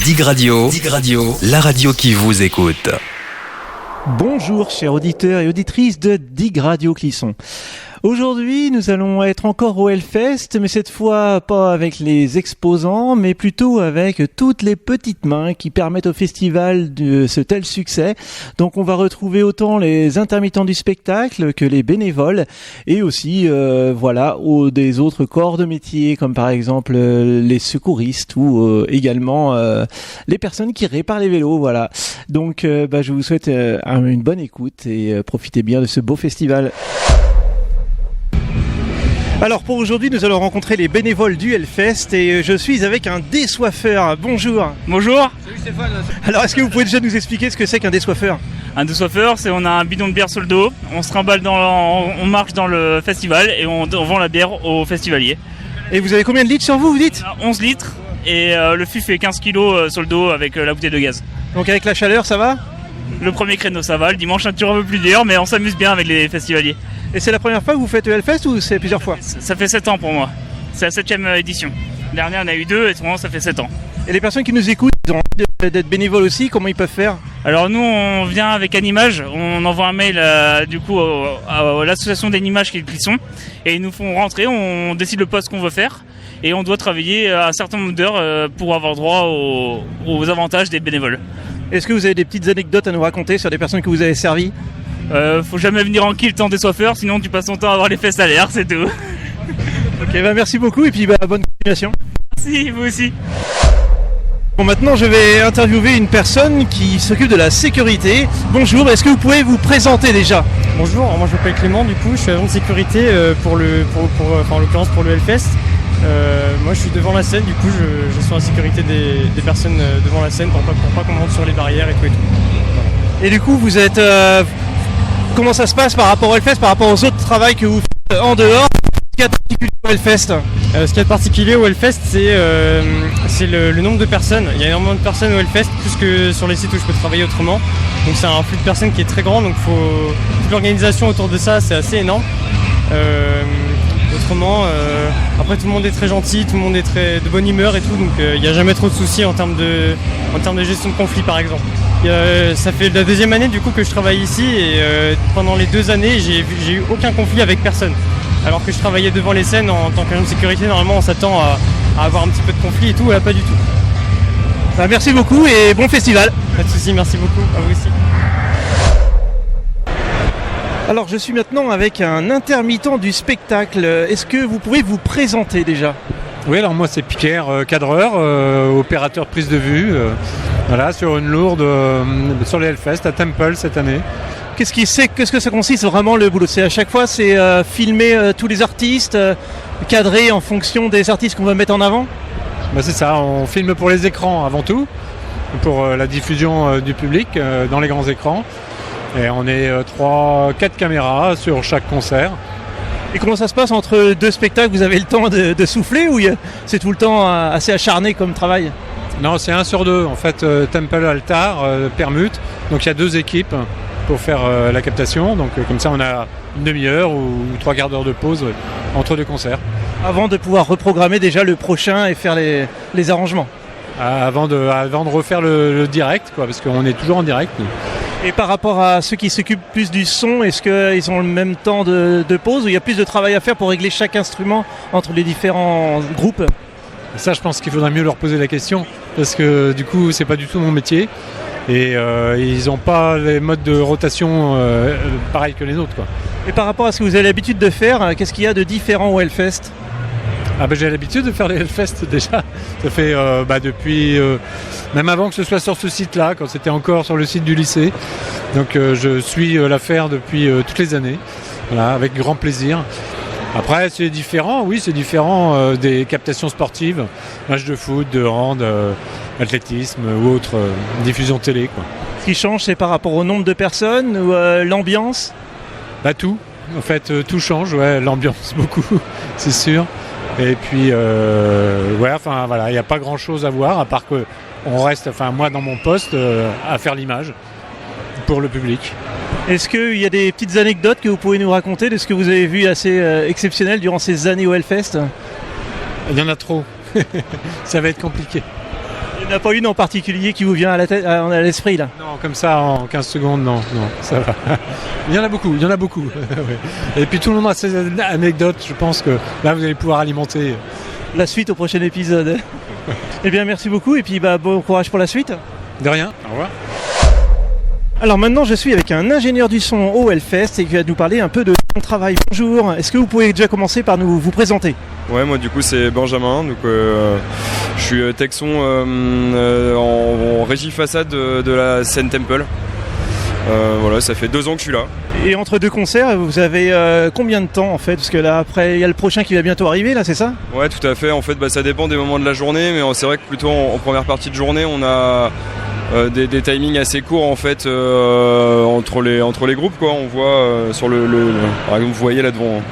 Dig Radio, la radio qui vous écoute. Bonjour chers auditeurs et auditrices de Dig Radio Clisson. Aujourd'hui, nous allons être encore au Hellfest, mais cette fois pas avec les exposants, mais plutôt avec toutes les petites mains qui permettent au festival de ce tel succès. Donc on va retrouver autant les intermittents du spectacle que les bénévoles et aussi des autres corps de métier comme par exemple les secouristes ou également les personnes qui réparent les vélos. Voilà. Donc je vous souhaite une bonne écoute et profitez bien de ce beau festival. Alors pour aujourd'hui, nous allons rencontrer les bénévoles du Hellfest et je suis avec un désoiffeur. Bonjour. Bonjour. Salut Stéphane. Alors est-ce que vous pouvez déjà nous expliquer ce que c'est qu'un désoiffeur ? Un désoiffeur, c'est on a un bidon de bière sur le dos, on se trimballe on marche dans le festival et on vend la bière aux festivaliers. Et vous avez combien de litres sur vous, vous dites ? 11 litres et le fût fait 15 kilos sur le dos avec la bouteille de gaz. Donc avec la chaleur, ça va ? Le premier créneau, ça va. Le dimanche, un petit peu plus dur, mais on s'amuse bien avec les festivaliers. Et c'est la première fois que vous faites le Hellfest ou c'est plusieurs fois ? Ça fait 7 ans pour moi. C'est la 7e édition. La dernière, on a eu 2 et souvent, ça fait 7 ans. Et les personnes qui nous écoutent, ils ont envie d'être bénévoles aussi, comment ils peuvent faire ? Alors nous, on vient avec Animage, on envoie un mail à l'association d'Animage qui est le Clisson et ils nous font rentrer, on décide le poste qu'on veut faire et on doit travailler un certain nombre d'heures pour avoir droit aux avantages des bénévoles. Est-ce que vous avez des petites anecdotes à nous raconter sur des personnes que vous avez servies ? Faut jamais venir en kill tant désoiffeur, sinon tu passes ton temps à avoir les fesses à l'air, c'est tout. Ok, merci beaucoup et puis bonne continuation. Merci, vous aussi. Bon, maintenant je vais interviewer une personne qui s'occupe de la sécurité. Bonjour, est-ce que vous pouvez vous présenter déjà ? Bonjour, moi je m'appelle Clément, du coup je suis agent de sécurité en l'occurrence pour le Hellfest. Moi je suis devant la scène, du coup je suis en sécurité des personnes devant la scène pour pas qu'on monte sur les barrières et tout. Voilà. Et du coup vous êtes... comment ça se passe par rapport au Hellfest, par rapport aux autres travaux que vous faites en dehors ? Ce qu'il y a de particulier au Hellfest ? Ce qu'il y a de particulier au Hellfest, c'est le nombre de personnes. Il y a énormément de personnes au Hellfest, plus que sur les sites où je peux travailler autrement. Donc c'est un flux de personnes qui est très grand, donc toute l'organisation autour de ça, c'est assez énorme. Autrement, après tout le monde est très gentil, tout le monde est très de bonne humeur et tout, donc il n'y a jamais trop de soucis en termes de gestion de conflits par exemple. Ça fait la 2e année du coup que je travaille ici et pendant les 2 années j'ai eu aucun conflit avec personne. Alors que je travaillais devant les scènes en tant qu'agent de sécurité, normalement on s'attend à avoir un petit peu de conflit et tout, là pas du tout. Merci beaucoup et bon festival. Pas de soucis, merci beaucoup, à vous aussi. Alors je suis maintenant avec un intermittent du spectacle. Est-ce que vous pouvez vous présenter déjà ? Oui, alors moi c'est Pierre, cadreur, opérateur prise de vue, sur une lourde sur les Hellfest à Temple cette année. Qu'est-ce que ça consiste vraiment le boulot ? C'est à chaque fois filmer tous les artistes, cadrer en fonction des artistes qu'on va mettre en avant ? C'est ça, on filme pour les écrans avant tout, pour la diffusion du public dans les grands écrans. Et on est 3-4 caméras sur chaque concert. Et comment ça se passe entre 2 spectacles ? Vous avez le temps de souffler ou c'est tout le temps assez acharné comme travail ? Non, c'est 1 sur 2. En fait, Temple Altar permute. Donc il y a 2 équipes pour faire la captation. Donc comme ça, on a une demi-heure ou 3 quarts d'heure de pause entre 2 concerts. Avant de pouvoir reprogrammer déjà le prochain et faire les arrangements. Avant de refaire le direct, parce qu'on est toujours en direct. Nous. Et par rapport à ceux qui s'occupent plus du son, est-ce qu'ils ont le même temps de pause ou il y a plus de travail à faire pour régler chaque instrument entre les différents groupes ? Ça, je pense qu'il faudrait mieux leur poser la question parce que du coup, c'est pas du tout mon métier et ils n'ont pas les modes de rotation pareils que les nôtres. Et par rapport à ce que vous avez l'habitude de faire, qu'est-ce qu'il y a de différent au Hellfest ? J'ai l'habitude de faire les Hellfest déjà. Ça fait depuis même avant que ce soit sur ce site-là, quand c'était encore sur le site du lycée. Donc je suis l'affaire depuis toutes les années, avec grand plaisir. Après c'est différent, des captations sportives, matchs de foot, de hand, athlétisme ou autre diffusion télé. Ce qui change, c'est par rapport au nombre de personnes ou l'ambiance ? Tout. En fait, tout change, l'ambiance beaucoup, c'est sûr. Et puis, il n'y a pas grand-chose à voir, à part qu'on reste, moi dans mon poste, à faire l'image pour le public. Est-ce qu'il y a des petites anecdotes que vous pouvez nous raconter de ce que vous avez vu assez exceptionnel durant ces années au Hellfest ? Il y en a trop, ça va être compliqué. Il n'y en a pas une en particulier qui vous vient à l'esprit là? Non, comme ça en 15 secondes, non, ça va. Il y en a beaucoup. Ouais. Et puis tout le monde a ses anecdotes, je pense que là vous allez pouvoir alimenter. La suite au prochain épisode. Eh bien merci beaucoup et puis bon courage pour la suite. De rien, au revoir. Alors maintenant je suis avec un ingénieur du son au Hellfest et qui va nous parler un peu de son travail. Bonjour, est-ce que vous pouvez déjà commencer par vous présenter? Ouais, moi du coup c'est Benjamin, donc je suis tech son en régie façade de la scène Temple. Voilà, ça fait 2 ans que je suis là. Et entre deux concerts, vous avez combien de temps en fait? Parce que là après il y a le prochain qui va bientôt arriver là, c'est ça? Ouais, tout à fait, en fait ça dépend des moments de la journée, mais c'est vrai que plutôt en première partie de journée on a des timings assez courts en fait entre les groupes quoi. On voit sur par exemple vous voyez là devant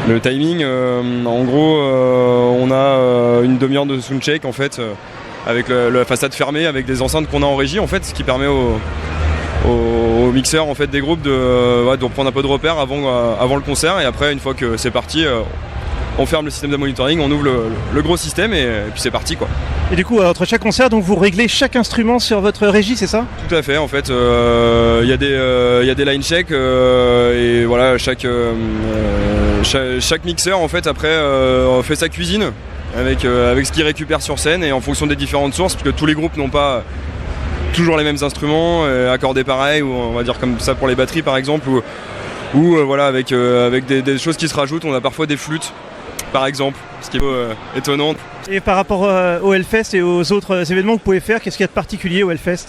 le timing, en gros on a une demi-heure de soundcheck en fait avec la façade fermée, avec des enceintes qu'on a en régie en fait, ce qui permet aux mixeurs en fait des groupes de prendre un peu de repères avant le concert, et après une fois que c'est parti on ferme le système de monitoring, on ouvre le gros système et puis c'est parti quoi. Et du coup entre chaque concert donc vous réglez chaque instrument sur votre régie, c'est ça? Tout à fait, en fait il y a des line checks et voilà chaque mixeur en fait après fait sa cuisine avec ce qu'il récupère sur scène, et en fonction des différentes sources, parce que tous les groupes n'ont pas toujours les mêmes instruments accordés pareil, ou on va dire comme ça pour les batteries par exemple, ou voilà avec des choses qui se rajoutent. On a parfois des flûtes par exemple, ce qui est étonnant. Et par rapport au Hellfest et aux autres événements que vous pouvez faire, qu'est-ce qu'il y a de particulier au Hellfest?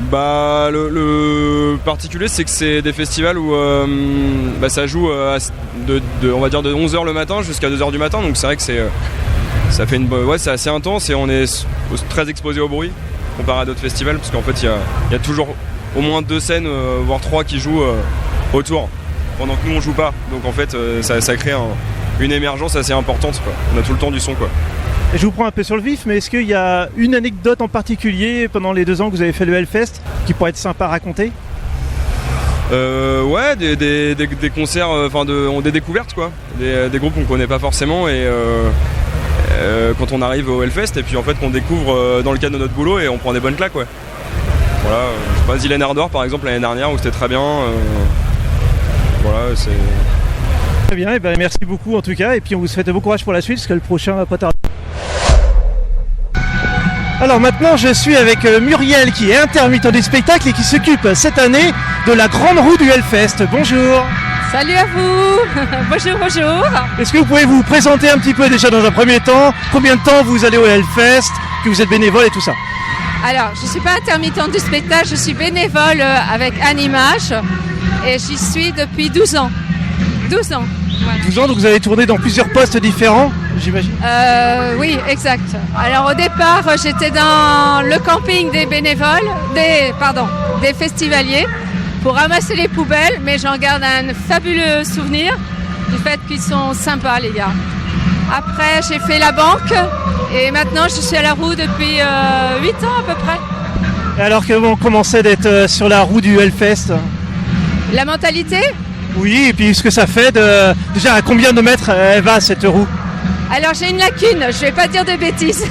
Bah le particulier c'est que c'est des festivals où ça joue on va dire de 11h le matin jusqu'à 2h du matin, donc c'est vrai que ça fait c'est assez intense, et on est très exposé au bruit comparé à d'autres festivals, parce qu'en fait il y a toujours au moins 2 scènes voire 3 qui jouent autour pendant que nous on joue pas, donc en fait ça crée une émergence assez importante quoi. On a tout le temps du son quoi. Et je vous prends un peu sur le vif, mais est-ce qu'il y a une anecdote en particulier pendant les 2 ans que vous avez fait le Hellfest qui pourrait être sympa à raconter? Ouais, des concerts, des découvertes quoi, des groupes qu'on connaît pas forcément, et quand on arrive au Hellfest et puis en fait qu'on découvre dans le cadre de notre boulot, et on prend des bonnes claques ouais. Voilà, je sais pas, Zillen Ardor par exemple l'année dernière où c'était très bien. Voilà, c'est... Très bien, et ben merci beaucoup en tout cas, et puis on vous souhaite bon courage pour la suite parce que le prochain va pas tarder. Alors maintenant je suis avec Muriel qui est intermittent du spectacle et qui s'occupe cette année de la grande roue du Hellfest. Bonjour. Salut à vous. Bonjour. Est-ce que vous pouvez vous présenter un petit peu déjà dans un premier temps? Combien de temps vous allez au Hellfest? Que vous êtes bénévole et tout ça? Alors je ne suis pas intermittente du spectacle, je suis bénévole avec Animage et j'y suis depuis 12 ans. 12 ans. Voilà. 12 ans, donc vous avez tourné dans plusieurs postes différents, j'imagine? Oui, exact. Alors au départ, j'étais dans le camping des bénévoles, des festivaliers, pour ramasser les poubelles, mais j'en garde un fabuleux souvenir du fait qu'ils sont sympas les gars. Après, j'ai fait la banque et maintenant je suis à la roue depuis 8 ans à peu près. Et alors comment c'est d'être sur la roue du Hellfest? La mentalité? Oui, et puis ce que ça fait déjà à combien de mètres elle va cette roue? Alors j'ai une lacune, je vais pas dire de bêtises.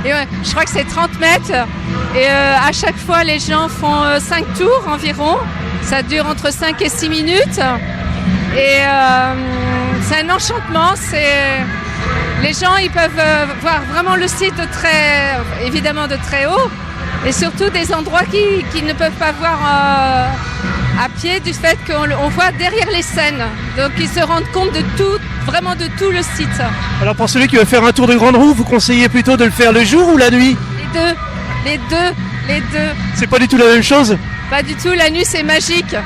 Et ouais, je crois que c'est 30 mètres. Et à chaque fois les gens font 5 tours environ. Ça dure entre 5 et 6 minutes. Et c'est un enchantement. Les gens ils peuvent voir vraiment le site évidemment de très haut. Et surtout des endroits qu'ils ne peuvent pas voir à pied, du fait qu'on voit derrière les scènes. Donc ils se rendent compte de tout, vraiment de tout le site. Alors pour celui qui veut faire un tour de grande roue, vous conseillez plutôt de le faire le jour ou la nuit? Les deux. C'est pas du tout la même chose? Pas du tout, la nuit c'est magique.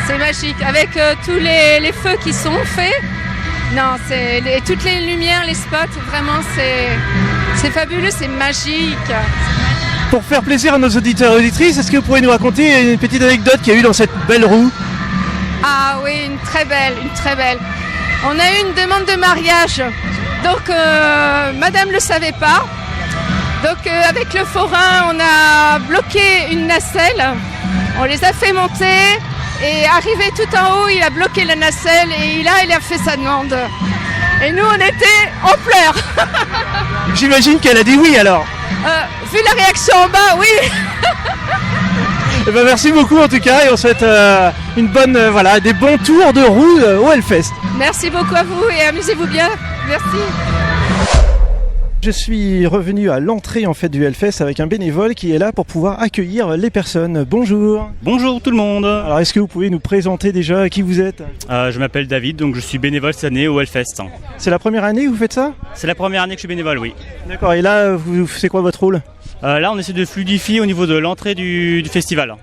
C'est magique, avec tous les feux qui sont faits. Non, toutes les lumières, les spots, vraiment c'est fabuleux, c'est magique. Pour faire plaisir à nos auditeurs et auditrices, est-ce que vous pourriez nous raconter une petite anecdote qu'il y a eu dans cette belle roue? Ah oui, une très belle. On a eu une demande de mariage, donc madame ne le savait pas. Donc avec le forain, on a bloqué une nacelle, on les a fait monter, et arrivé tout en haut, il a bloqué la nacelle, et là, il a fait sa demande. Et nous, on était en pleurs. J'imagine qu'elle a dit oui alors. Vu la réaction en bas, oui. Eh ben, merci beaucoup en tout cas et on souhaite une bonne, des bons tours de roue au Hellfest. Merci beaucoup à vous et amusez-vous bien. Merci. Je suis revenu à l'entrée en fait du Hellfest avec un bénévole qui est là pour pouvoir accueillir les personnes. Bonjour. Bonjour tout le monde. Alors est-ce que vous pouvez nous présenter déjà qui vous êtes ? Je m'appelle David, donc je suis bénévole cette année au Hellfest. C'est la première année que vous faites ça ? C'est la première année que je suis bénévole, oui. D'accord, et là, c'est quoi votre rôle ? Là, on essaie de fluidifier au niveau de l'entrée du festival.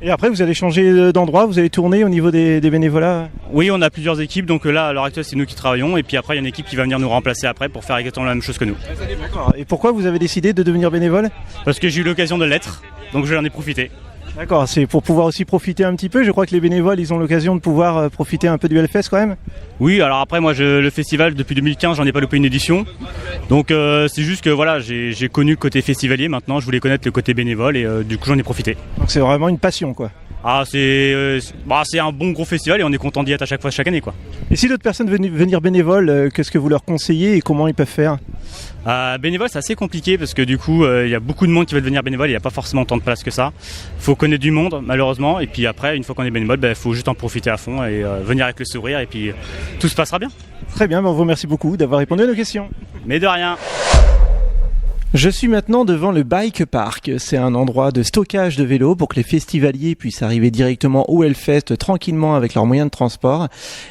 Et après, vous allez changer d'endroit, vous allez tourner au niveau des bénévolats ? Oui, on a plusieurs équipes, donc là, à l'heure actuelle, c'est nous qui travaillons. Et puis après, il y a une équipe qui va venir nous remplacer après pour faire exactement la même chose que nous. D'accord. Et pourquoi vous avez décidé de devenir bénévole ? Parce que j'ai eu l'occasion de l'être, donc j'en ai profité. D'accord, c'est pour pouvoir aussi profiter un petit peu. Je crois que les bénévoles, ils ont l'occasion de pouvoir profiter un peu du Hellfest quand même. Oui, alors après, moi, le festival, depuis 2015, j'en ai pas loupé une édition. Donc c'est juste que voilà, j'ai connu le côté festivalier. Maintenant, je voulais connaître le côté bénévole et du coup, j'en ai profité. Donc c'est vraiment une passion, quoi. Ah, c'est un bon gros festival et on est content d'y être à chaque fois, chaque année, quoi. Et si d'autres personnes veulent venir bénévoles, qu'est-ce que vous leur conseillez et comment ils peuvent faire ? Bénévole, c'est assez compliqué parce que du coup, il y a beaucoup de monde qui veut devenir bénévole, il n'y a pas forcément tant de place que ça. Il faut connaître du monde, malheureusement, et puis après, une fois qu'on est bénévole, il faut juste en profiter à fond et venir avec le sourire et puis tout se passera bien. Très bien, on vous remercie beaucoup d'avoir répondu à nos questions. Mais de rien. Je suis maintenant devant le Bike Park. C'est un endroit de stockage de vélos pour que les festivaliers puissent arriver directement au Hellfest tranquillement avec leurs moyens de transport.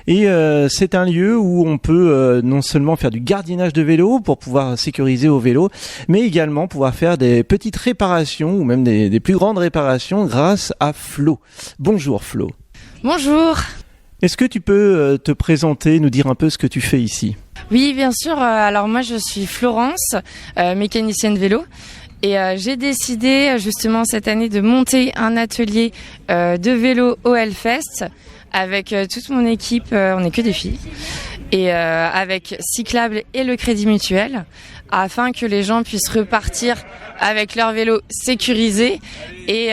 Et c'est un lieu où on peut non seulement faire du gardiennage de vélos pour pouvoir sécuriser au vélo, mais également pouvoir faire des petites réparations ou même des plus grandes réparations grâce à Flo. Bonjour Flo. Bonjour. Est-ce que tu peux te présenter, nous dire un peu ce que tu fais ici ? Oui, bien sûr. Alors moi, je suis Florence, mécanicienne vélo. Et j'ai décidé justement cette année de monter un atelier de vélo au Hellfest avec toute mon équipe. On n'est que des filles. Et avec Cyclable et le Crédit Mutuel, afin que les gens puissent repartir avec leur vélo sécurisé et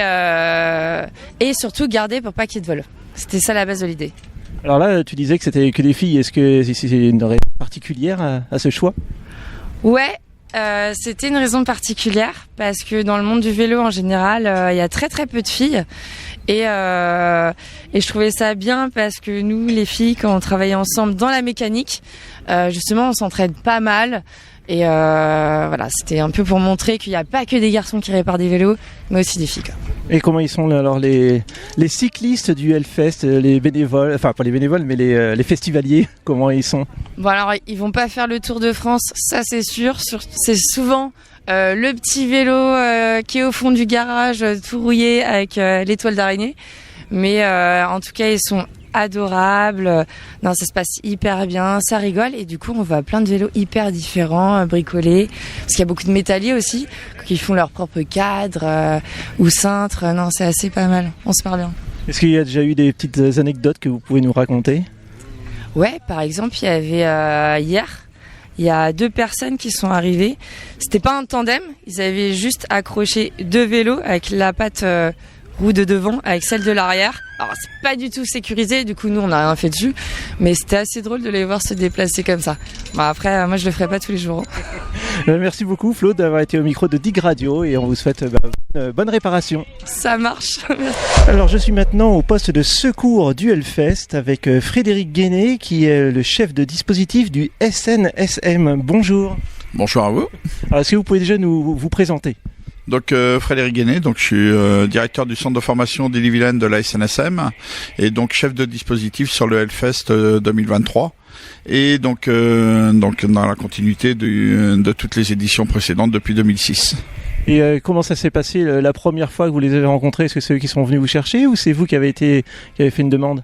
surtout garder pour pas qu'il y ait de vol. C'était ça la base de l'idée. Alors là, tu disais que c'était que des filles. Est-ce que c'est une raison particulière à ce choix ? Ouais, c'était une raison particulière parce que dans le monde du vélo en général, il y a très très peu de filles et je trouvais ça bien parce que nous, les filles, quand on travaillait ensemble dans la mécanique, justement, on s'entraide pas mal. Et voilà, c'était un peu pour montrer qu'il n'y a pas que des garçons qui réparent des vélos, mais aussi des filles, quoi. Et comment ils sont alors les cyclistes du Hellfest, les bénévoles, enfin pas les bénévoles, mais les festivaliers, comment ils sont ? Bon alors, ils vont pas faire le Tour de France, ça c'est sûr. C'est souvent le petit vélo qui est au fond du garage, tout rouillé avec l'étoile d'araignée. Mais en tout cas, ils sont adorables. Non, ça se passe hyper bien, ça rigole et du coup on voit plein de vélos hyper différents bricolés parce qu'il y a beaucoup de métalliers aussi qui font leur propre cadre ou cintre. Non, c'est assez pas mal, on se parle bien. Est-ce qu'il y a déjà eu des petites anecdotes que vous pouvez nous raconter ? Ouais, par exemple, il y avait hier, il y a 2 personnes qui sont arrivées. C'était pas un tandem, ils avaient juste accroché 2 vélos avec la patte roue de devant avec celle de l'arrière. Alors c'est pas du tout sécurisé, du coup nous on n'a rien fait dessus, mais c'était assez drôle de les voir se déplacer comme ça. Bon, après moi je le ferai pas tous les jours. Merci beaucoup Flo d'avoir été au micro de Dig Radio et on vous souhaite bonne réparation. Ça marche. Alors je suis maintenant au poste de secours du Hellfest avec Frédéric Guéné qui est le chef de dispositif du SNSM. Bonjour. Bonjour à vous. Alors est-ce que vous pouvez déjà vous présenter ? Donc Frédéric Guéné, donc je suis directeur du centre de formation d'Ille-et-Vilaine de la SNSM et donc chef de dispositif sur le Hellfest 2023 et donc dans la continuité de toutes les éditions précédentes depuis 2006. Et comment ça s'est passé la première fois que vous les avez rencontrés ? Est-ce que c'est eux qui sont venus vous chercher ou c'est vous qui avez fait une demande ?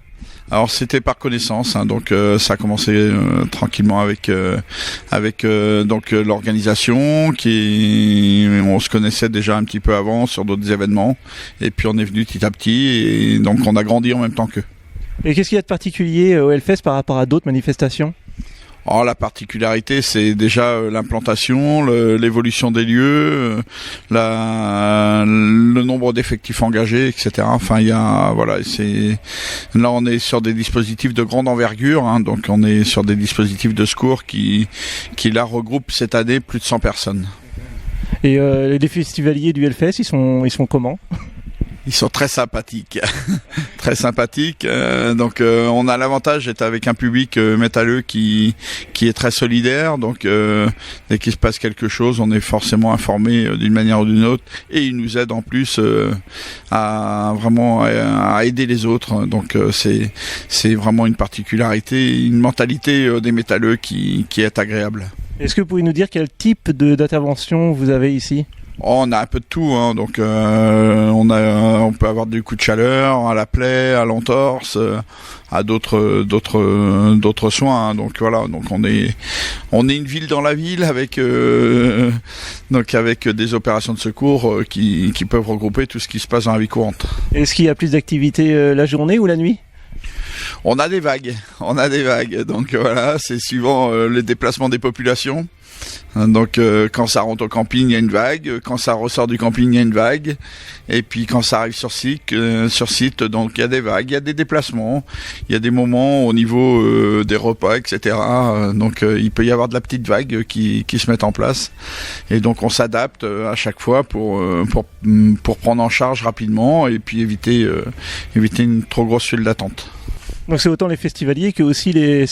Alors c'était par connaissance, donc ça a commencé tranquillement avec donc l'organisation on se connaissait déjà un petit peu avant sur d'autres événements et puis on est venu petit à petit et donc on a grandi en même temps qu'eux. Et qu'est-ce qu'il y a de particulier au Hellfest par rapport à d'autres manifestations ? Alors, la particularité, c'est déjà l'implantation, l'évolution des lieux, le nombre d'effectifs engagés, etc. Enfin, là, on est sur des dispositifs de grande envergure, donc on est sur des dispositifs de secours qui là regroupent cette année plus de 100 personnes. Et les festivaliers du Hellfest, ils sont comment ? Ils sont très sympathiques, très sympathiques. Donc on a l'avantage d'être avec un public métalleux qui est très solidaire. Donc dès qu'il se passe quelque chose, on est forcément informé d'une manière ou d'une autre, et ils nous aident en plus à aider les autres. Donc c'est vraiment une particularité, une mentalité des métalleux qui est agréable. Est-ce que vous pouvez nous dire quel type d'intervention vous avez ici ? On a un peu de tout, hein. Donc on peut avoir du coup de chaleur, à la plaie, à l'entorse, à d'autres soins, hein. Donc voilà, donc on est une ville dans la ville avec des opérations de secours qui peuvent regrouper tout ce qui se passe dans la vie courante. Est-ce qu'il y a plus d'activités la journée ou la nuit ? On a des vagues, donc voilà, c'est suivant les déplacements des populations. Donc quand ça rentre au camping, il y a une vague, quand ça ressort du camping, il y a une vague, et puis quand ça arrive sur site, donc il y a des vagues, il y a des déplacements, il y a des moments au niveau des repas, etc. Donc il peut y avoir de la petite vague qui se met en place, et donc on s'adapte à chaque fois pour prendre en charge rapidement et puis éviter une trop grosse file d'attente. Donc c'est autant les festivaliers que aussi les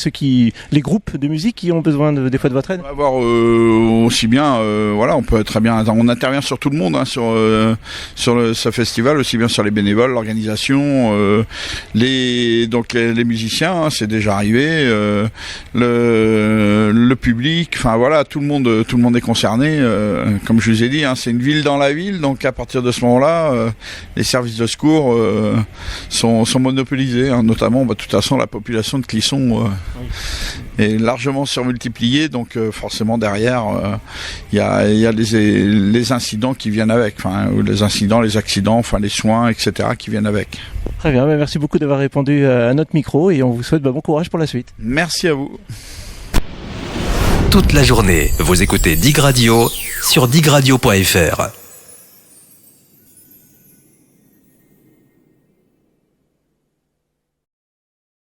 groupes de musique qui ont besoin des fois de votre aide. On va voir aussi bien, on peut très bien, on intervient sur tout le monde, hein, sur ce festival, aussi bien sur les bénévoles, l'organisation, les musiciens, hein, c'est déjà arrivé, le public, enfin voilà, tout le monde est concerné. Comme je vous ai dit, hein, c'est une ville dans la ville, donc à partir de ce moment-là, les services de secours sont monopolisés, hein, notamment. De toute façon, la population de Clisson est largement surmultipliée, donc forcément derrière, il y a les incidents qui viennent avec, les accidents, les soins, etc. qui viennent avec. Très bien, merci beaucoup d'avoir répondu à notre micro et on vous souhaite bon courage pour la suite. Merci à vous. Toute la journée, vous écoutez Dig Radio sur digradio.fr.